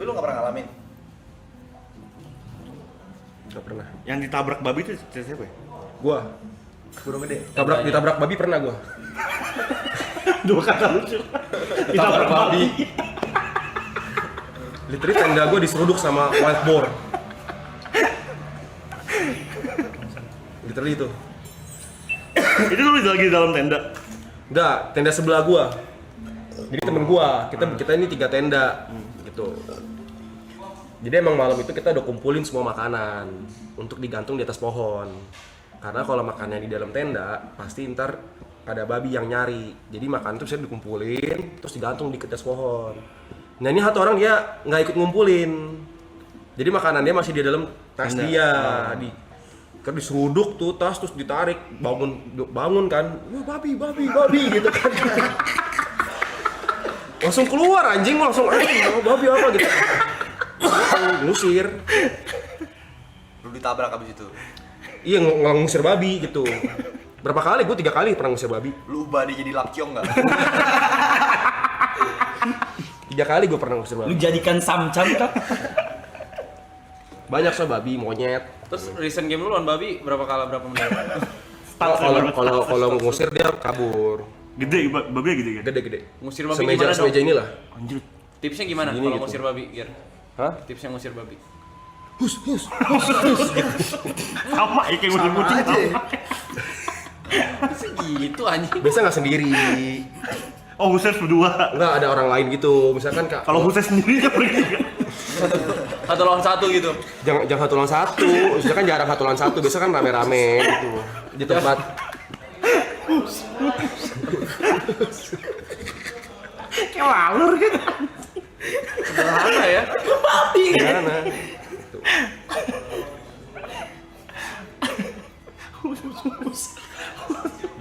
lu nggak pernah ngalamin? Gak pernah. Yang ditabrak babi itu siapa ya? Gua Gunung Gede. ditabrak babi pernah gua. Dua kata lucu. Ditabrak babi. Literally tenda gua diseruduk sama wild boar. Literally itu. Itu lu lagi di dalam tenda. Enggak, tenda sebelah gua. Jadi temen gua, kita ini 3 tenda gitu. Jadi emang malam itu kita udah kumpulin semua makanan untuk digantung di atas pohon. Karena kalau makannya di dalam tenda, pasti ntar ada babi yang nyari. Jadi makanan itu bisa dikumpulin, terus digantung di atas pohon. Nah ini satu orang dia nggak ikut ngumpulin. Jadi makanan dia masih di dalam tas Tenda. dia. Diseruduk tuh tas, terus ditarik, bangun kan. Wah babi gitu kan. Langsung keluar anjing, langsung babi apa gitu. Ngusir. Lu ditabrak abis itu. Iya ngusir babi gitu. Berapa kali? Gue 3 kali pernah ngusir babi. Lu ubah dia jadi lapkyong nggak? 3 kali gue pernah ngusir Lu babi. jadikan samcam kah? Banyak so babi, monyet. Terus recent game lu lawan babi berapa menit? Kalau ngusir dia kabur. Gede, babi gede kan? Gede. Ngusir babi gimana dong? Semeja inilah. Anjir. Tipsnya gimana Segini kalau gitu. ngusir babi, Gir? Hah? Tipsnya ngusir babi. Sama ya kayak kucing-kucing. Segitu anjing. Biasa nggak sendiri. Oh, Huses berdua. Nggak ada orang lain gitu. Misalkan kak. Kalau Huses sendiri ya pergi. Satu lawan satu gitu. Jangan satu lawan satu. Misalkan jarang satu lawan satu. Biasa kan rame-rame gitu. Di tempat. Kayak lalur gitu. Sederhana ya. Gimana?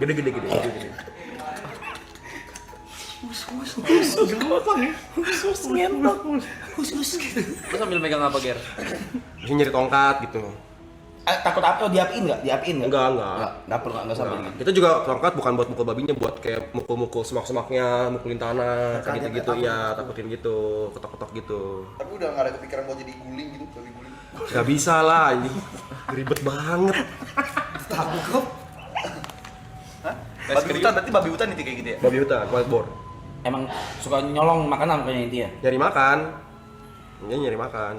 Gede. Lu sambil megang apa, Ger? Bisa nyari tongkat gitu. Takut apa? Diapiin nggak? Enggak. Nggak perlu, nggak sampai gitu. Itu juga tongkat bukan buat mukul babinya, buat kayak mukul-mukul semak-semaknya, mukulin tanah, kayak gitu-gitu ya, takutin gitu, ketok-ketok gitu. Tapi udah nggak ada kepikiran buat jadi guling gitu, babi guling. Gak bisa lah, ini ribet banget. Takut. Hah? Babi hutan berarti babi hutan itu kayak gitu ya? Babi hutan, wild boar. Emang suka nyolong makanan kayaknya itu ya? Nyari makan. Dia nyari makan.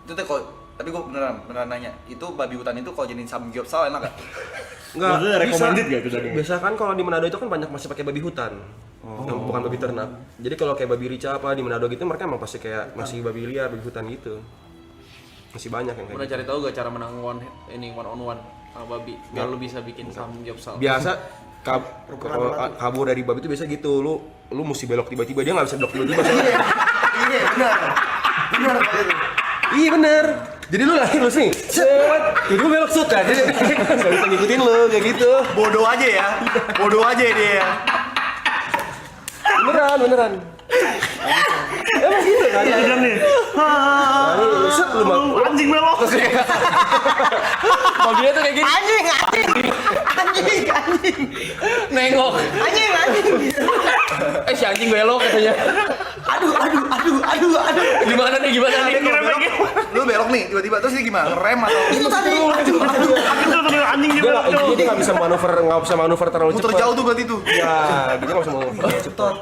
Itu tuh kalau tapi gue beneran nanya, itu babi hutan itu kalau jadiin samgyeopsal enak gak? Enggak, Maksudnya recommended gak itu dagingnya? Biasa kan kalau di Manado itu kan banyak masih pakai babi hutan. Bukan babi ternak. Jadi kalau kayak babi rica apa di Manado gitu mereka emang pasti kayak masih babi liar, babi hutan gitu. Masih banyak yang kayak Udah gitu. cari tahu gak cara menang one on one sama babi biar lu bisa bikin samgyeopsal. Biasa kabur dari babi itu biasa gitu. Lu mesti belok tiba-tiba, dia nggak bisa belok tiba-tiba. Iya bener. Jadi lu lari terus nih, set, jadi lu belok set kan, dia nggak bisa ngikutin lu kayak gitu. Bodoh aja ya dia. Beneran. Emang gitu kan? Iya nih. Set lu mau. Anjing belok. Babinya tuh kayak gini. Anjing. Nengok. Anjing. Si anjing belok katanya. Aduh. Gimana nih? Lu belok nih tiba-tiba terus dia gimana? Ngerem atau Itu tadi. Aduh. Itu tuh anjing Dia belok. dia nggak bisa manuver terlalu muter cepat. jauh tuh berarti tuh. Ya, dia nggak bisa manuver terlalu cepat.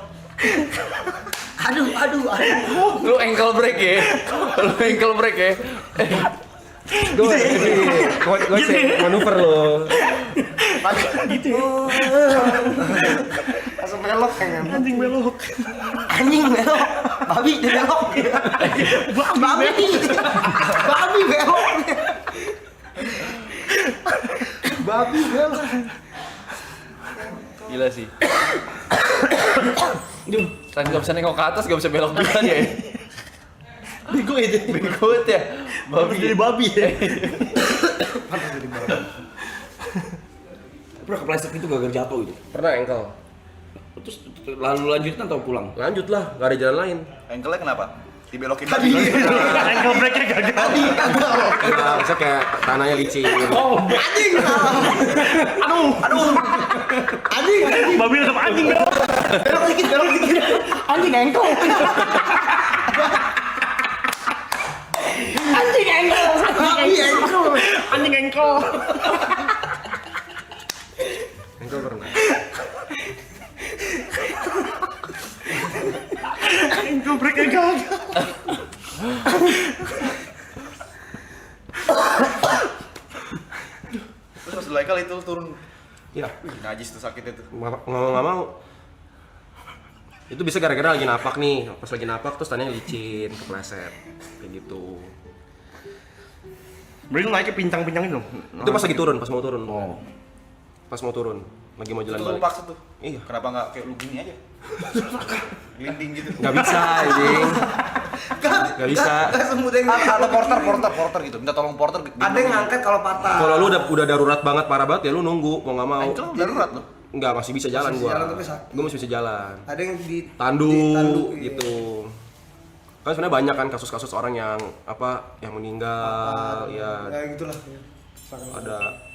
Aduh. Lu ankle break ya. Gue sih manuver lo. Langsung belok kan. Anjing belok. Babi dia belok. Babi belok. Gila sih. Kan gak bisa nengok ke atas, gak bisa belok juga ya. Bego itu. Bego ya. Babi jadi babi ya. Pernah kepleset itu gagal jatuh itu. Pernah engkel. Terus lalu lanjutin atau pulang? Lanjut lah, nggak ada jalan lain. Engkelnya kenapa? Dibelokin Tadi. lagi. Ankle breaknya gagal. Nah, bisa kayak tanahnya licin. Anjing. Babi tetap anjing belok. Belok dikit. Anjing engkau. Ankle breaknya gagal. Terus pas Laikal itu turun. Iya. Wih, najis tuh sakitnya tuh. Nggak mau. Itu bisa gara-gara lagi napak nih. Pas lagi napak terus tanahnya licin, kepleset. Kayak gitu. Berarti lu naiknya pincang-pincang itu? Itu pas lagi turun, pas mau turun. Oh. Pas mau turun, lagi mau jalan Itu lu balik. paksa tuh. Iya. Kenapa nggak kayak lu gini aja? Glinding gitu. Nggak bisa, anjing. Nggak bisa. Gak semudah yang Atau porter gitu. Minta tolong porter. ada yang ngangkat kalau patah. Kalau lu udah darurat banget parah banget ya lu nunggu mau nggak mau. Itu darurat loh. Enggak, masih bisa jalan Masih gua. jalan tapi sakit. Gua masih bisa jalan. Ada yang di Tandu iya. gitu. Kan sebenarnya banyak kan kasus-kasus orang yang yang meninggal ya Ya gitulah. ada.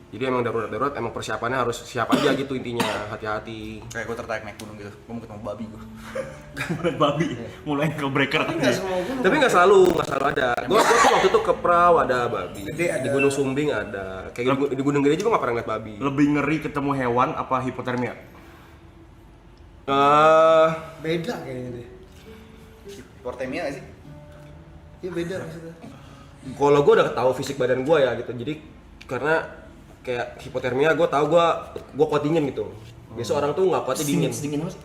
Jadi emang darurat emang persiapannya harus siap aja gitu intinya, hati-hati. Kayak gue tertarik naik gunung gitu. Gue mau ketemu babi gue. Babi, mulai ankle breaker. Enggak semua gunung. Tapi nggak selalu ada. Gua tuh waktu itu ke Prau ada babi. Gede ada. Di Gunung Sumbing ada. Kayak di Gunung Gede juga nggak pernah ngeliat babi. Lebih ngeri ketemu hewan apa hipotermia? Beda kayaknya deh. Portemia nggak sih? Iya beda maksudnya. Kalau gue udah tahu fisik badan gue ya gitu, jadi karena kayak hipotermia gue tahu gue kuat dingin gitu. Biasa orang tuh nggak kuatnya dingin. Sedingin apa sih?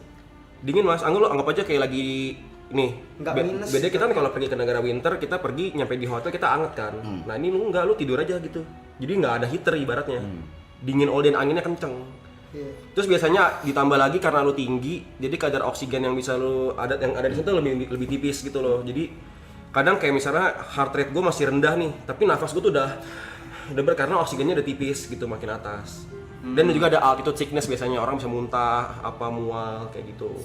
Dingin mas, anggap aja kayak lagi nih. Nggak minus. Beda kita kan kalau pergi ke negara winter kita pergi nyampe di hotel kita anget kan. Nah ini lu enggak, lu tidur aja gitu. Jadi nggak ada heater ibaratnya. Dingin all dan anginnya kenceng. Iya. Terus biasanya ditambah lagi karena lu tinggi, jadi kadar oksigen yang bisa lu yang ada di situ lebih tipis gitu loh. Jadi kadang kayak misalnya heart rate gue masih rendah nih, tapi nafas gue tuh udah karena oksigennya udah tipis gitu makin atas. Dan juga ada altitude sickness biasanya orang bisa muntah, mual kayak gitu.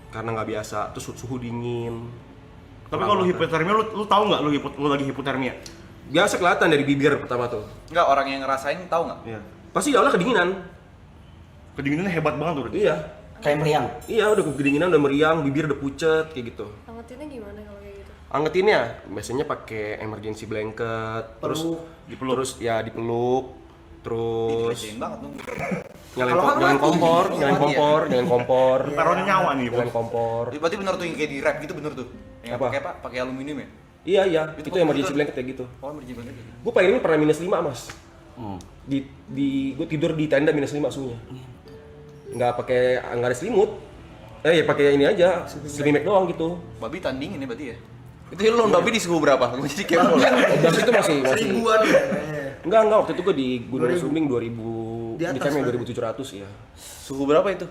Karena nggak biasa, terus suhu dingin. Tapi kalau hipotermia lu tahu nggak lu lagi hipotermia? Biasa kelihatan dari bibir pertama tuh. Enggak, orang yang ngerasain tahu nggak? Iya. Pasti awalnya kedinginan. Kedinginannya hebat banget tuh. Iya. Kayak meriang. Iya, udah kedinginan, udah meriang, bibir udah pucet kayak gitu. Angetinnya gimana kalau kayak gitu? Angetinnya biasanya pakai emergency blanket, terus Dipeluk. terus ya dipeluk, terus Dikerjain banget dong. nyalain kompor, nyalain kompor, Taruhnya nyawa nih, nyalain bos. kompor. Berarti bener tuh yang kayak di rap gitu bener tuh. Yang Apa? pakai apa? Pakai aluminium ya? Iya, Itu itu emergency itu- blanket kayak gitu. Oh, emergency blanket gitu. Gue paling ini pernah -5 mas. Hmm. Gue tidur di tenda -5 suhunya. Nggak ada selimut. Ya pakai ini aja, slimek doang gitu. Babi tandingin ya berarti ya? Itu lawan babi di suhu berapa? Gue jadi kayak Dan itu masih Seribuan ya kayaknya. enggak waktu itu gue di Gunung 2000. Sumbing 2000 Di atas, di camp yang kan? 2700 ya. suhu berapa itu?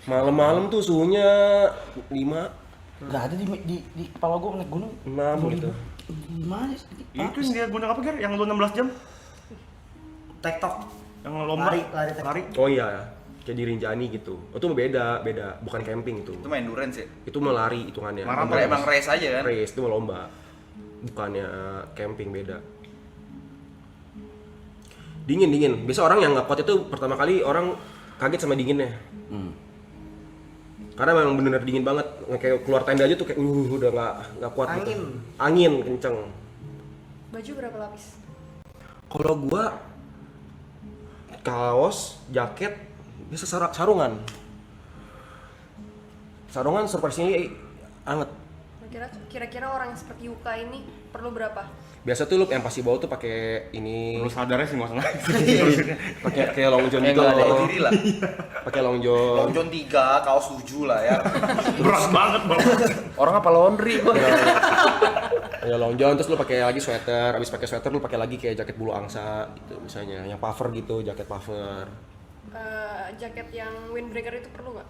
Malam-malam tuh suhunya 5 Nggak ada di kepala gua naik gunung. 6 gitu. Gimana sih? Itu yang dia gunung apa, Ger? Yang lu 16 jam? TikTok. Yang lomba? Lari Lari? Oh iya, kayak di Rinjani gitu. Itu beda, bukan camping itu. Itu main endurance ya? Itu mau lari hitungannya. Marathon. Kalau emang race aja kan? Race itu mau lomba. Bukannya camping beda. Dingin. Biasa orang yang nggak kuat itu pertama kali orang kaget sama dinginnya. Karena memang bener-bener dingin banget. Kayak keluar tenda aja tuh kayak udah nggak kuat Angin. gitu. Angin kenceng. Baju berapa lapis? Kalau gua kaos, jaket, biasa sarungan. Sarungan surprise-nya anget. Kira-kira orang yang seperti Yuka ini perlu berapa? Biasa tuh lu yang pasti bawa tuh pakai ini, Lu sadarnya sih nggak usah nangis. pakai kayak long john gitu. Nggak ada diri lah. Pakai long john. Long John 3, kaos 7 lah ya. Berat banget, Bang. Orang apa laundry gua? Ya long john terus lu pakai lagi sweater, habis pakai sweater lu pakai lagi kayak jaket bulu angsa gitu misalnya, yang puffer gitu, jaket puffer. Jaket yang windbreaker itu perlu nggak?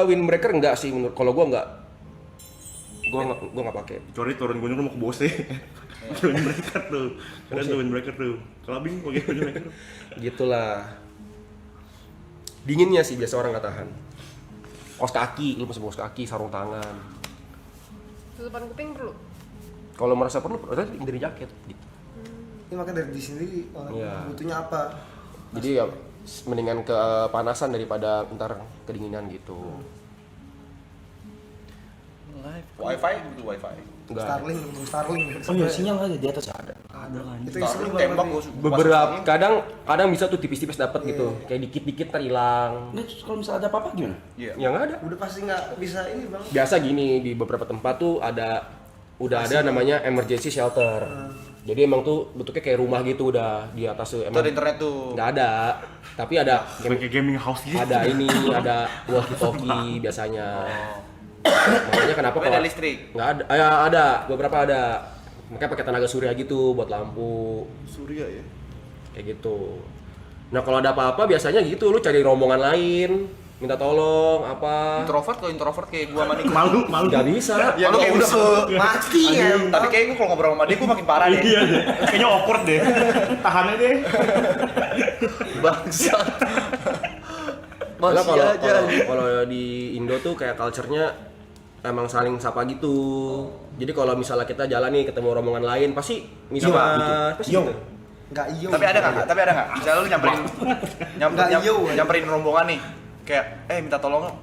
Windbreaker enggak sih menurut kalau gua enggak. Gua enggak pakai. Kecuali turun gunung lu mau ke Bose. Windbreaker tuh. Keren tuh windbreaker tuh. Kelabing pakai windbreaker. Gitulah. Dinginnya sih biasa orang nggak tahan. Kaos kaki, lu mesti kaos kaki, sarung tangan. Tutupan kuping perlu? Kalau merasa perlu, dari jaket gitu. Ini makanya dari sendiri orang Iya. butuhnya apa. Jadi ya mendingan kepanasan daripada ntar kedinginan gitu. Wifi butuh wifi. Enggak. Starling. Oh iya, sinyal nggak ada di atas? Ada Itu yang seru tembak banget. gua Beberapa kadang bisa tuh tipis-tipis dapat gitu. Kayak dikit-dikit terhilang. Nah, terus kalau misalnya ada apa-apa gimana? Iya. Yang ada. Udah pasti nggak bisa ini bang. Biasa gini di beberapa tempat tuh udah ada namanya emergency shelter. Jadi emang tuh bentuknya kayak rumah gitu udah di atas tuh. Itu ada internet tuh. Nggak ada, tapi ada Kayak gaming house gitu. ada ini, ada walkie talkie biasanya. Makanya kenapa Tapi ada listrik. nggak ada? Ya ada, beberapa ada. Makanya pakai tenaga surya gitu buat lampu, Surya ya. kayak gitu. Nah kalau ada apa-apa biasanya gitu, lu cari rombongan lain, minta tolong apa. Introvert kayak gua sama Niko. Malu. Nggak bisa. Ya lu kayak udah Mati ya. Tapi kayak gua kalau ngobrol sama dia gua makin parah deh. Iya deh. Kayaknya awkward deh. Tahannya deh. Bangsat. Karena Masih kalau aja. kalau di Indo tuh kayak culture-nya emang saling sapa gitu. Jadi kalau misalnya kita jalan nih ketemu rombongan lain pasti misalnya pasti gitu. Nggak iyo. Tapi ada nggak? Misalnya lu nyamperin Nggak iyo, ya. nyamperin rombongan nih. Kayak minta tolong dong.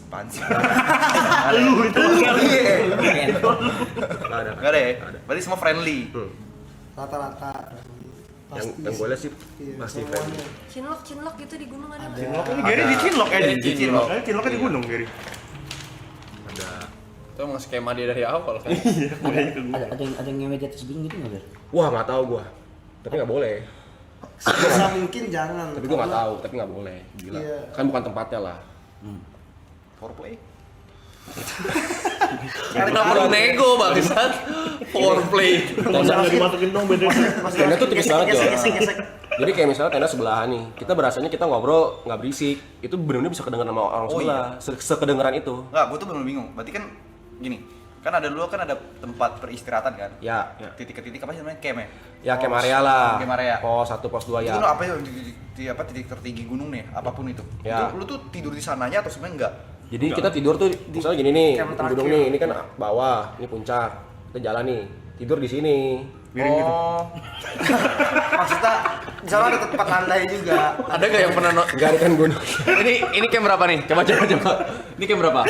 Apaan sih? Lu itu. Nggak ada. Enggak deh. Berarti semua friendly. Rata-rata. Yang gue lihat sih Iya, pasti semuanya. Cinlok gitu di gunung ada nggak? Cinlok ini Gary di Cinlok ya. Di Cinlok. Cinloknya di gunung Gary. ada. Itu emang skema dia dari awal kan. Iya, makanya ke gunung. Ada yang ngewe di atas gunung gitu nggak Ber? Wah nggak tahu gua. Tapi nggak boleh. Sebisa mungkin jangan. Tapi gua nggak tahu. Tapi nggak boleh. Gila. Iya. Kan bukan tempatnya lah. Foreplay. Kenapa lu nego bangsat? Foreplay. Jangan dimasukin dong beda. Tenda tuh tipis banget ya. Gesek. Jadi kayak misalnya tenda sebelahan nih, kita berasanya kita ngobrol nggak berisik, itu benar-benar bisa kedengeran sama orang sebelah, sekedengeran itu. Enggak, gua tuh bener bingung. Berarti kan gini. Kan ada tempat peristirahatan kan? Ya, Titik ke titik apa sih namanya? Camp ya? ya camp area lah. Camp area. Pos 1, pos 2 ya. Itu apa ya titik tertinggi gunung nih, apapun itu. Ya. Itu lu tuh tidur di sananya atau sebenarnya enggak? Jadi kita tidur tuh misalnya gini nih, Camp terakhir. gunung nih, ini kan bawah, ini puncak. Kita jalan nih, tidur di sini. Miring gitu. Maksudnya misalnya ada tempat landai juga. Ada gak yang pernah Enggak ada kan gunung. ini camp berapa nih? Coba. Ini camp berapa?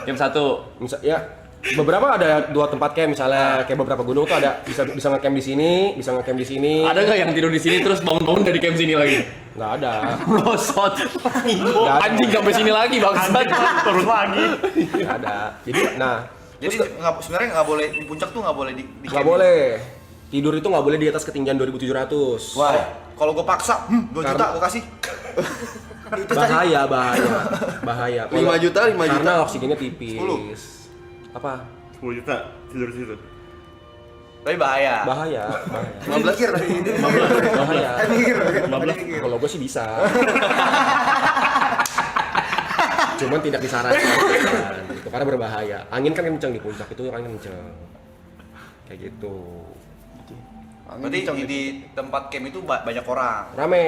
Camp 1. Misal ya beberapa ada 2 tempat camp misalnya kayak beberapa gunung tuh ada bisa nge-camp di sini, bisa nge-camp di sini. Ada gak yang tidur di sini terus bangun-bangun dari camp sini lagi? Nggak ada. Losot. Nggak ada. Anjing sampai sini lagi bangsat. Turun lagi. Nggak ada. Jadi Sebenarnya nggak boleh di puncak tuh nggak boleh di nggak camp. boleh. Tidur itu nggak boleh di atas ketinggian 2.700. Wah, kalau gue paksa, 2 juta Karena- gue kasih. Bahaya. 5 juta, 5 juta. Karena oksigennya tipis. 10. Apa? 10 juta tidur di situ. Tapi bahaya. Bahaya. Mikir tadi ini. Bahaya. Mikir. Kalau gue sih bisa. Cuman tidak disarankan gitu, karena berbahaya. Angin kan kenceng di puncak itu, angin kenceng. Kayak gitu. Berarti di tempat camp itu banyak orang. Rame.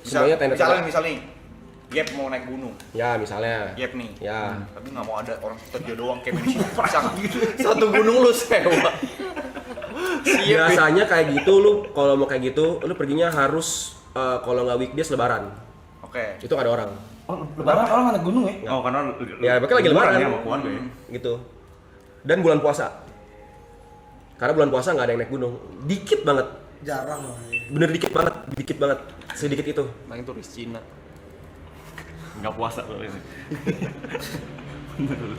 Semuanya tenda. Misalnya Gap mau naik gunung. Ya, misalnya. Gap nih. Ya. Tapi nggak mau ada orang dia doang camp di sini. Pasang. Satu gunung lu sewa. Biasanya kayak gitu lu kalau mau kayak gitu lu perginya harus kalau nggak weekdays lebaran. Oke. Itu nggak ada orang. Oh, lebaran orang anak gunung ya? Oh, karena Ya, mereka lagi lebaran ya sama keluarga ya. Gitu. Dan bulan puasa. Karena bulan puasa nggak ada yang naik gunung. Dikit banget. Jarang lah. Bener dikit banget. Sedikit itu. Main turis Cina. Enggak puasa loh ini.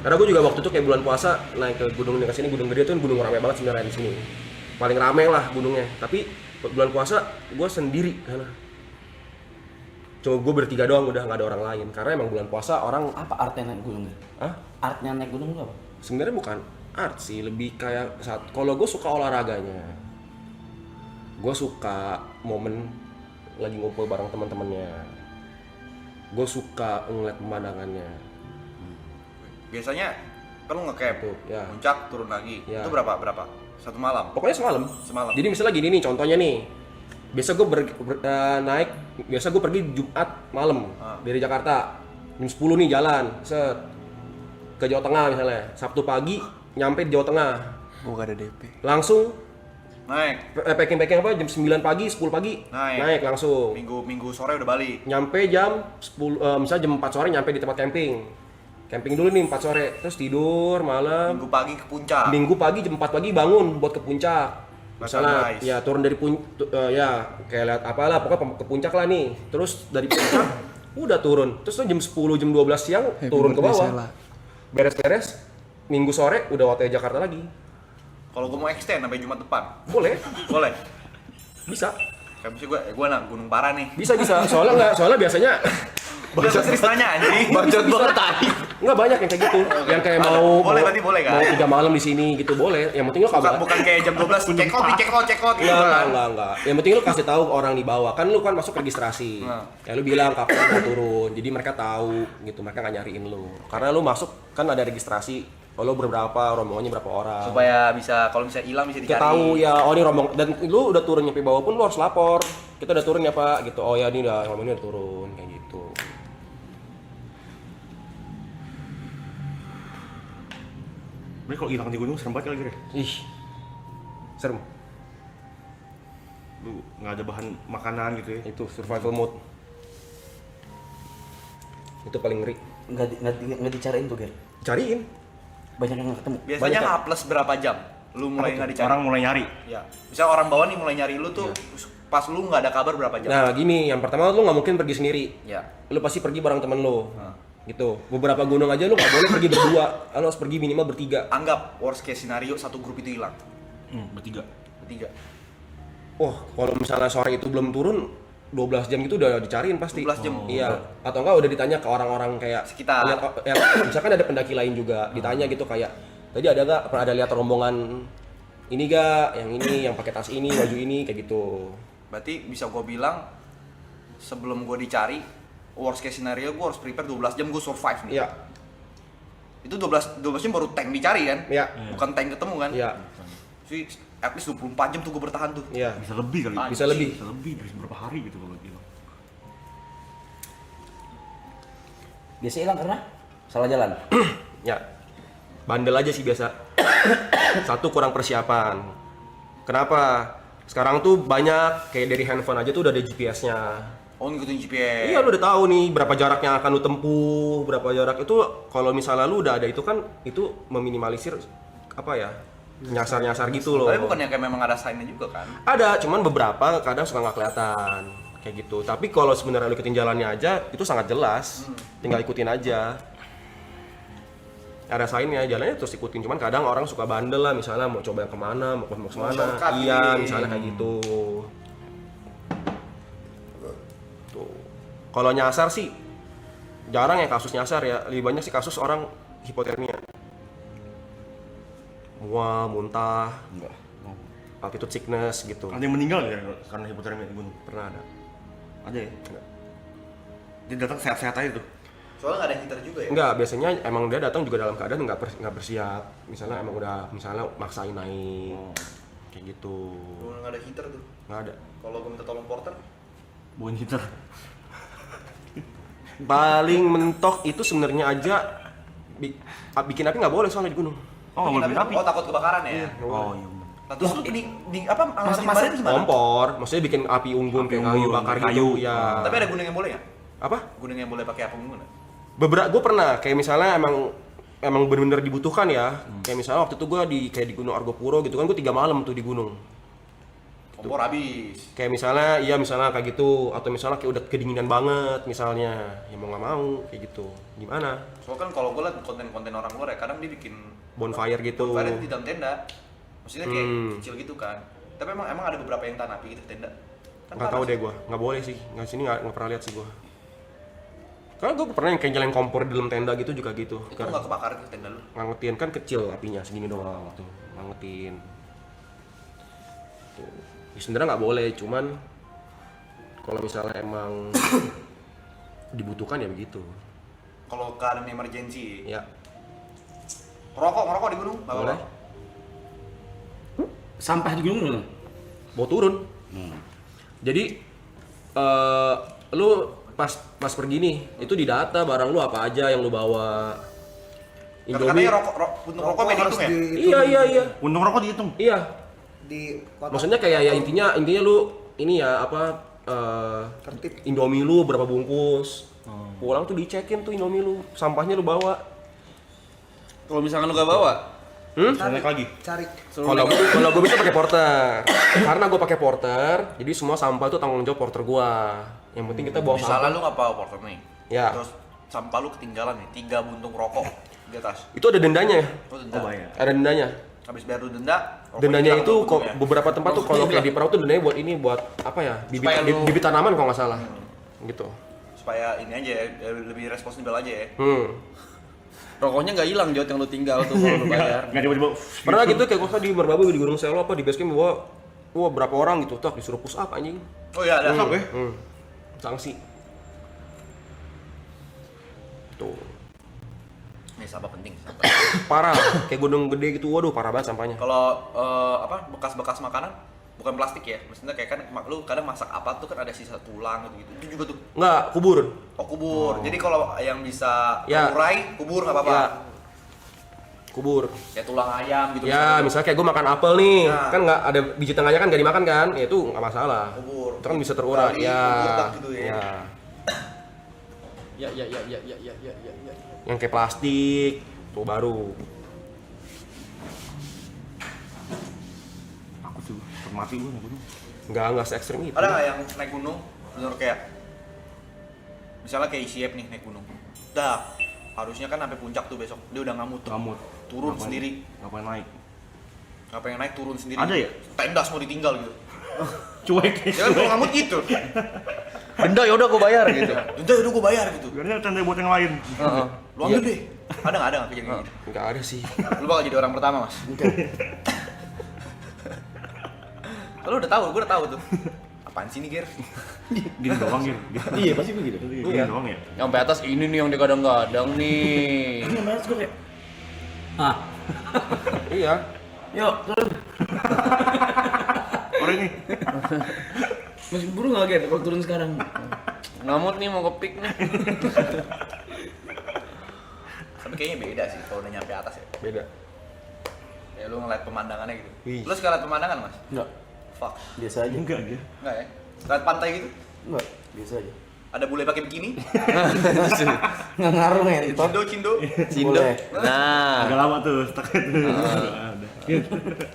Karena gue juga waktu itu kayak bulan puasa naik ke gunung dekat sini, Gunung Gede tuh gunung rame banget sebenarnya di sini. Paling rame lah gunungnya. Tapi bulan puasa gue sendiri karena cuma gue bertiga doang, udah nggak ada orang lain. Karena emang bulan puasa orang Apa artnya naik gunung? ah Artnya naik gunung itu apa? sebenarnya bukan art sih, lebih kayak saat kalau gue suka olahraganya. Gue suka momen lagi ngumpul bareng teman-temannya. Gue suka ngeliat pemandangannya. Biasanya kan lu nge-camp. Gitu, ya. Puncak turun lagi. Ya. Itu berapa? Satu malam. Pokoknya semalam. Semalam. Jadi misalnya gini nih, contohnya nih. Biasa gue naik, biasa gue pergi Jumat malam dari Jakarta. Jam 10 nih jalan, set. Ke Jawa Tengah misalnya. Sabtu pagi nyampe di Jawa Tengah. Gua gak ada DP. Langsung Naik. packing apa jam 9 pagi, 10 pagi. Naik. Langsung. Minggu sore udah balik. Nyampe jam 10 misalnya jam 4 sore nyampe di tempat camping. Camping dulu nih 4 sore, terus tidur malam. Minggu pagi ke puncak. Minggu pagi jam 4 pagi bangun buat ke puncak. Misalnya Sunrise. ya turun dari ya kayak lihat apalah pokoknya ke puncak lah nih. Terus dari puncak udah turun. Terus tuh jam 10 jam 12 siang turun ke bawah. Beres-beres Minggu sore udah OTW Jakarta lagi. Kalau gue mau extend sampai Jumat depan, Boleh, boleh. bisa. Kayak misalnya gue anak gunung parah nih. Bisa. Soalnya biasanya Udah serius nanya anjing. Bacot banget tadi. nggak banyak yang kayak gitu. Yang kayak mau Boleh, berarti boleh kan? Mau 3 malam di sini gitu boleh. Yang penting lo kabar. Bukan kayak jam 12 check out gitu kan. Enggak. Yang penting lu kasih tahu ke orang di bawah. Kan lu kan masuk registrasi. Nah. Ya lu bilang kapan mau turun. Jadi mereka tahu gitu. Mereka nggak nyariin lu. Karena lu masuk kan ada registrasi. Oh, lu berapa, rombongannya berapa orang. Supaya bisa kalau misalnya hilang bisa dicari. Kita tahu ya, oh ini rombong dan lu udah turun nyampe bawah pun lu harus lapor. Kita udah turun ya, Pak, gitu. Oh ya ini udah rombongan udah turun kayak gitu. Mereka kalau hilang di gunung serem banget kali. Ih. Serem. Lu nggak ada bahan makanan gitu ya. Itu survival mode. Itu paling ngeri. Nggak dicariin tuh, Ger. Cariin. Banyak yang nggak ketemu. Biasanya Banyak, H plus berapa jam? Lu mulai nggak dicari. Orang mulai nyari. Ya. Misal orang bawah nih mulai nyari lu tuh pas lu nggak ada kabar berapa jam? Nah, gini, yang pertama lu nggak mungkin pergi sendiri. Ya. Lu pasti pergi bareng temen lu. Nah. Gitu. Beberapa gunung aja lu nggak boleh pergi berdua. Lu harus pergi minimal bertiga. Anggap worst case scenario satu grup itu hilang. Bertiga. Bertiga. Kalau misalnya sore itu belum turun 12 jam gitu udah dicariin pasti. 12 jam? Iya. Atau enggak udah ditanya ke orang-orang kayak Sekitar. Ya, misalkan ada pendaki lain juga ditanya gitu kayak tadi ada nggak pernah ada lihat rombongan ini gak, yang ini, yang pakai tas ini, baju ini kayak gitu. Berarti bisa gue bilang sebelum gue dicari worst case scenario gue harus prepare 12 jam gue survive nih. Iya. Itu 12 jam baru tank dicari kan? Iya. Bukan tank ketemu kan? Iya. Jadi at least 24 jam tuh gue bertahan tuh. Iya. Bisa lebih kali. Ah, Bisa lebih. Bisa lebih dari beberapa hari gitu kalau hilang. Biasa hilang karena salah jalan. Ya. Bandel aja sih biasa. Satu kurang persiapan. Kenapa? Sekarang tuh banyak kayak dari handphone aja tuh udah ada GPS-nya. Oh ngikutin GPS. Iya, lu udah tahu nih berapa jarak yang akan lu tempuh, berapa jarak itu kalau misalnya lu udah ada itu kan itu meminimalisir apa ya? Nyasar-nyasar gitu loh. Tapi bukannya kayak memang ada sign-nya juga kan? Ada, cuman beberapa kadang suka nggak kelihatan kayak gitu. Tapi kalau sebenarnya lu ikutin jalannya aja itu sangat jelas. Tinggal ikutin aja. Ada sign-nya, jalannya terus ikutin. Cuman kadang orang suka bandel lah, misalnya mau coba yang kemana, mau kemana. shortcut Iya, nih. misalnya kayak gitu. Tuh. Kalau nyasar sih jarang ya kasus nyasar ya. Lebih banyak sih kasus orang hipotermia. Mual, muntah, Enggak. altitude sickness gitu. Ada yang meninggal ya karena hipotermia di gunung? Pernah ada. Ada ya? Dia datang sehat-sehat aja tuh. Soalnya nggak ada heater juga ya? Enggak, biasanya emang dia datang juga dalam keadaan nggak bersiap. Misalnya emang udah misalnya maksain naik kayak gitu. Gue nggak ada heater tuh. Nggak ada. Kalau gue minta tolong porter, Bawain heater. Paling mentok itu sebenarnya aja bikin api nggak boleh soalnya di gunung. Oh, nggak boleh api. Oh takut kebakaran ya? Oh, iya benar. Nah, terus lu di apa? Masak itu gimana? Kompor, maksudnya bikin api unggun kayak kayu unggun, bakar kayu. gitu. Ya. Tapi ada gunung yang boleh nggak? Apa? Gunung yang boleh pakai apa unggun? Beberapa gue pernah kayak misalnya emang benar-benar dibutuhkan ya. Kayak misalnya waktu itu gue di Gunung Argopuro gitu kan gue 3 malam tuh di gunung. Kompor habis. Kayak misalnya kayak gitu atau misalnya kayak udah kedinginan banget misalnya ya mau nggak mau kayak gitu gimana Soalnya kan kalau gue liat konten-konten orang luar ya kadang dia bikin bonfire gitu. bonfire di dalam tenda. Maksudnya kayak Hmm. kecil gitu kan. Tapi emang ada beberapa yang tahan api gitu tenda. Kan Nggak tahu panas. deh gue, nggak boleh sih, nggak sini nggak pernah lihat sih gue. Karena gue pernah yang kayak nyalain kompor di dalam tenda gitu juga gitu. Itu nggak kebakar tuh tenda lu. Ngangetin kan kecil apinya segini doang tuh ngangetin. Tuh. Ya, sebenarnya nggak boleh, cuman kalau misalnya emang dibutuhkan ya begitu. Kalau keadaan emergency, Ya ngerokok di gunung nggak boleh. apa-apa. Sampah di gunung dong. Bawa turun. Jadi lu pas pergi nih itu didata barang lu apa aja yang lu bawa. Indomie. Katanya untuk rokok beda harus hitung ya? di Iya. Untung rokok dihitung. Iya. di kotak Maksudnya kayak ya intinya lu ini ya apa tertib. Indomie lu berapa bungkus. Pulang tuh dicekin tuh Indomie lu, sampahnya lu bawa. Kalau misalkan lu gak bawa, Saya naik lagi. Cari. Kalau gue bisa pakai porter. Karena gue pakai porter, jadi semua sampah tuh tanggung jawab porter gue. Yang penting kita bawa Misalnya sampah. lu nggak bawa porter nih, Ya. terus sampah lu ketinggalan nih, 3 buntung rokok di atas. Itu ada dendanya. Lu denda. bayar. Ada dendanya. Habis bayar lu denda, rokoknya Dendanya hilang itu tuh kok buntungnya. beberapa tempat tuh kalau kayak di perahu tuh dendanya buat ini, buat apa ya? Bibit Supaya lu- bibit tanaman kalau nggak salah. Gitu. Supaya ini aja ya, lebih responsibel aja ya. Rokoknya nggak hilang Jod yang lu tinggal tuh kalau lu bayar. Nggak tiba-tiba. Pernah gitu kayak gua di Merbabu di Gunung Selo apa di base camp bawa wah berapa orang gitu tak disuruh push up anjing. Oh iya ada. Stop ya. Sanksi. Tuh. Nih sampah penting. Sampah. Parah, kayak gunung gede gitu. Waduh, parah banget sampahnya. Kalau apa bekas-bekas makanan bukan plastik ya, maksudnya kayak kan lu kadang masak apa tuh kan ada sisa tulang gitu, itu juga tuh Enggak, kubur. kubur. Jadi kalau yang bisa Ya. terurai kubur nggak apa-apa. Ya. Kubur. Ya tulang ayam gitu. Ya, misalnya kayak gue makan apel nih, Nah. kan nggak ada biji tengahnya kan nggak dimakan kan, ya itu nggak masalah. Kubur. Itu kan bisa terurai. Bali, Ya. kubur tak gitu ya. Ya. Ya. Yang kayak plastik, tuh baru. Aku tuh termati gue naik gunung. Nggak se-ekstrim itu. Ada nggak yang naik gunung bener kayak misalnya kayak ICF nih naik gunung. Dah, harusnya kan sampai puncak tuh besok. Dia udah ngamut tuh. Ngamut. Turun Ngapain- sendiri. Ngapain naik? Nggak pengen naik turun sendiri. Ada ya? Tenda semua ditinggal gitu. Cuek. Ya kan kalau ngamut gitu. Denda ya udah gue bayar gitu. Udah gue bayar gitu. Biarnya tenda buat yang lain. Lu ambil deh. Ada nggak kejadian gitu? Nggak ada sih. Lu bakal jadi orang pertama, Mas. Lu udah tahu, gue udah tahu tuh. Apaan sih nih, Ger? Gini doang ya. Iya pasti begitu. Gini doang ya. Sampai atas ini nih yang digadang-gadang nih. Ini mas gue kayak. Ah, Iya. yuk turun. Orang ini. Masih buru nggak Gen? Kalau turun sekarang. Ngamut nih mau kepik nih. Tapi kayaknya beda sih kalau udah nyampe atas ya. Beda. Ya lu ngeliat pemandangannya gitu. Wih. Lu suka liat pemandangan, Mas? Enggak, Fuck. biasa aja. Enggak dia. Enggak ya? Liat pantai gitu? Enggak, biasa aja. Ada bule pakai bikini? Nggak ngaruh ya, Top. Cindo. Cindo. Boleh. Nah. Agak lama tuh stucknya tuh. Udah.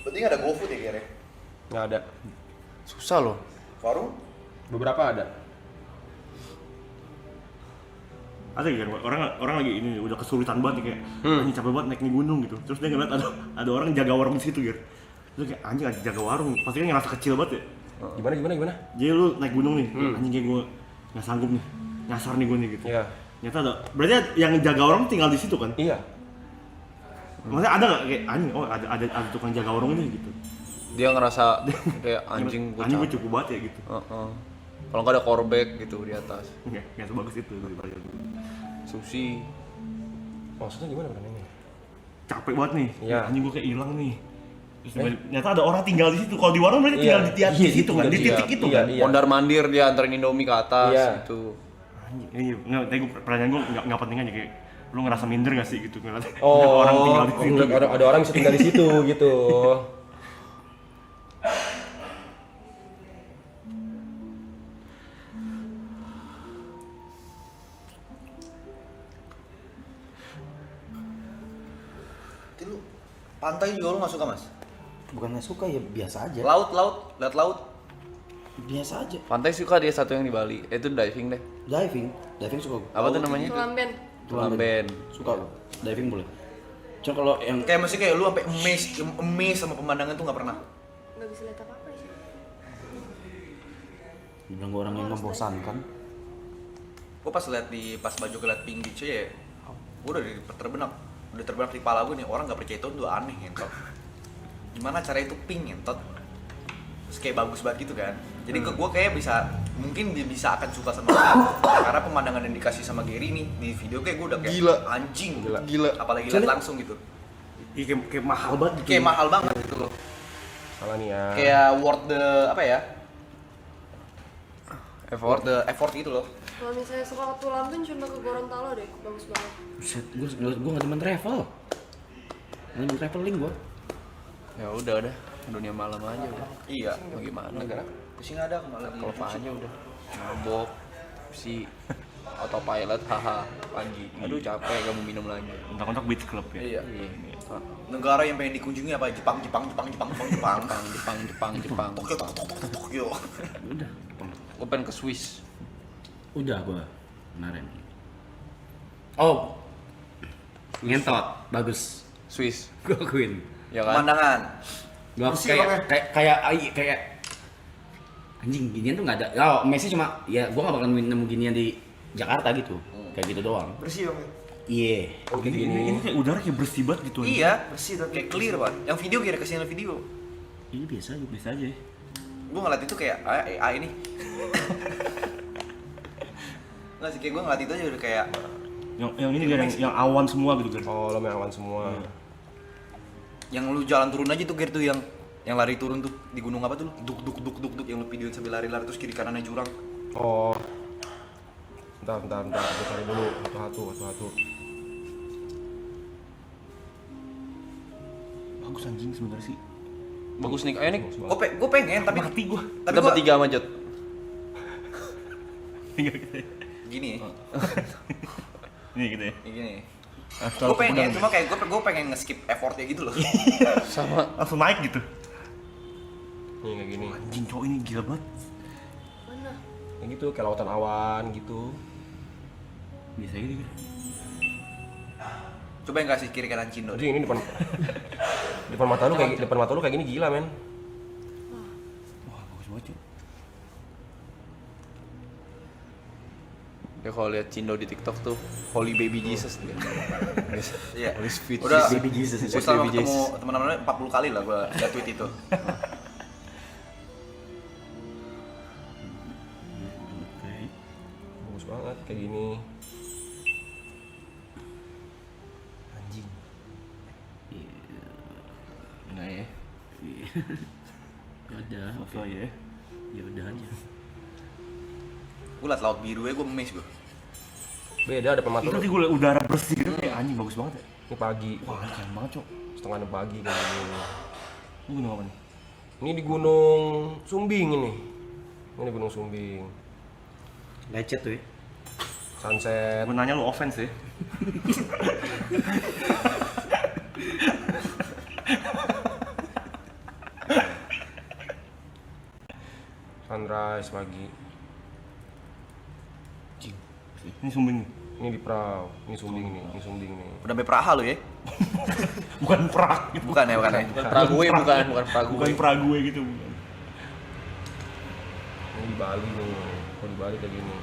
Berarti nggak ada GoFood ya, Ger? Ya? Nggak ada. Susah loh. Warung? Beberapa ada. Ada kan orang lagi ini udah kesulitan banget nih kayak anjing capek banget naik nih gunung gitu. Terus dia ngeliat ada orang jaga warung di situ gitu. Terus kayak anjing ada jaga warung. Pasti kan ngerasa kecil banget ya. Gimana? Jadi lu naik gunung nih, anjing kayak gue nggak sanggup nih. Nyasar nih gue nih gitu. Iya. Ternyata ada. Berarti yang jaga warung tinggal di situ kan? Iya. Maksudnya ada nggak kayak anjing oh ada tukang jaga warung ini gitu. Dia ngerasa kayak anjing gue Anjing gue capek. cukup banget ya gitu. Kalau nggak ada korbek gitu di atas. Nggak sebagus itu daripada Sushi. Maksudnya gimana ini? capek banget nih. Iya. Anjing gue kayak hilang nih. Terus ternyata ada orang tinggal di situ. Kalau di warung berarti tinggal di tiap di situ kan, di titik itu kan. Iya. Mondar mandir dia anterin Indomie ke atas Iya. gitu. Anjing, iya, nggak, tapi pertanyaan gue nggak penting aja kayak lu ngerasa minder gak sih gitu ngeliat Oh, orang tinggal di situ. ada, ada orang bisa tinggal di situ gitu. Berarti lu pantai juga lu nggak suka, Mas? Bukan nggak suka ya, biasa aja. Laut, lihat laut. Biasa aja. Pantai suka dia satu yang di Bali. Itu diving deh. Diving suka gue. Apa tuh namanya? Tulamben. Tulamben. Suka gue. Diving boleh. Cuma kalau yang Kayak masih kayak lu sampai amazed sama pemandangan tuh nggak pernah. Nggak bisa lihat apa-apa sih. bilang gue orang yang membosankan. Gue pas lihat pas baju liat Pink Beach ya, gue udah terbenak di kepala gue nih orang nggak percaya itu tuh aneh ngentot. Gimana cara itu pink ngentot? Terus kayak bagus banget gitu kan. Jadi ke gue kayak mungkin bisa akan suka sama dia karena pemandangan yang dikasih sama Gary nih di video kayak gue udah kayak Gila. anjing, Gila. apalagi lihat langsung gitu. Iya, kayak mahal banget gitu. Kayak mahal banget gitu loh. Salah nih ya. Kayak worth the apa ya? Effort. The effort gitu loh. Kalau misalnya suka ke Tulamben cuma ke Gorontalo deh, bagus banget. Buset, gue nggak demen travel. Nggak demen traveling gue. Ya udah dunia malam aja udah. Iya. Mau gimana? Negara pusing ada malah di Kalau aja udah mabok si autopilot haha pagi. Aduh capek gak mau minum lagi. Untuk beach club ya. Iya. Iya. Negara yang pengen dikunjungi apa? Jepang. Tokyo. Udah. Gue pengen ke Swiss. Udah gua kemarin. Oh. Ngentot, bagus. Swiss. Gua akuin. Ya kan? Pemandangan. Gua Bersih bang, kayak anjing ginian tuh nggak ada. Oh, Messi cuma ya gua nggak bakal nemu ginian di Jakarta gitu. Kayak gitu doang. bersih bang. Iya. Oh, kayak gini. Ini kayak udara kayak bersih banget gitu. Iya. Bersih tapi Kayak clear banget. Yang video kira kesini video. Ini biasa aja. Gue ngeliat itu kayak AI ini. Nggak sih, kayak gue ngeliat itu aja udah kayak Yang ini kan yang awan semua gitu kan. Oh, lo awan semua. yang lu jalan turun aja tuh Ger tuh yang lari turun tuh di gunung apa tuh lu? Duk yang lu videoin sambil lari-lari terus kiri kanannya jurang. Oh. Bentar, gue cari dulu satu-satu. Bagus anjing sebenarnya sih. Bagus nih, ayo nih. Gue pengen tapi Mati gua. tapi Dapat gua 3 sama Jot. gini. Ini gitu ya. Gini. Astral Gue pengen, pedang. cuma kayak gue pengen nge-skip effortnya gitu loh. Sama Langsung naik gitu. Nih kayak gini. Anjing cowok ini gila banget. Mana? Kayak gitu, kayak lautan awan gitu. Biasa gitu kan. Coba yang kasih kiri kanan Cindo. Jadi ini depan mata lu kayak gini gila, men. Wah, bagus banget cuy. dia kalau lihat Cindo di TikTok tuh Holy Baby Jesus dia. Iya. Holy Sweet Udah. Baby Jesus. Gue selama ketemu teman-teman 40 kali lah gue liat tweet itu. Bagus banget kayak gini. Anjing. Enggak ya. Ya udah, oke. Apa ya? Ya udah aja. Gue liat laut biru ya gue amazed gue. Beda depan mata Itu lu. tadi gue liat udara bersih gitu kayak anjing bagus banget ya. Ini pagi. Wah, keren banget cok. Setengah 6 pagi kayak gini. Lu gunung apa nih? Ini di Gunung Sumbing ini. Ini Gunung Sumbing. Lecet tuh ya. Sunset. Gue nanya lu offense ya. Sunrise pagi. Ini sumbing nih. Ini di Prau. Ini Sumbing nih. Ini Sumbing nih. Udah sampai Praha lu ya? Bukan perak gitu. Bukan ya. Prague bukan Prague. Bukan Prague gitu. Ini di Bali nih. Kalau di Bali kayak gini.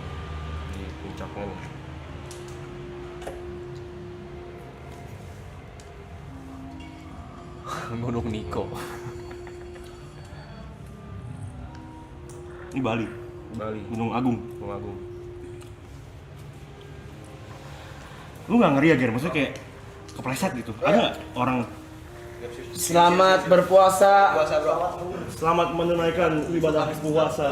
Di puncaknya nih. Gunung Niko. Ini Bali. Di Bali. Gunung Agung. Gunung Agung. Lu nggak ngeri ya Ger? Maksudnya kayak kepleset gitu. Ada nggak orang Selamat berpuasa. selamat menunaikan ibadah puasa?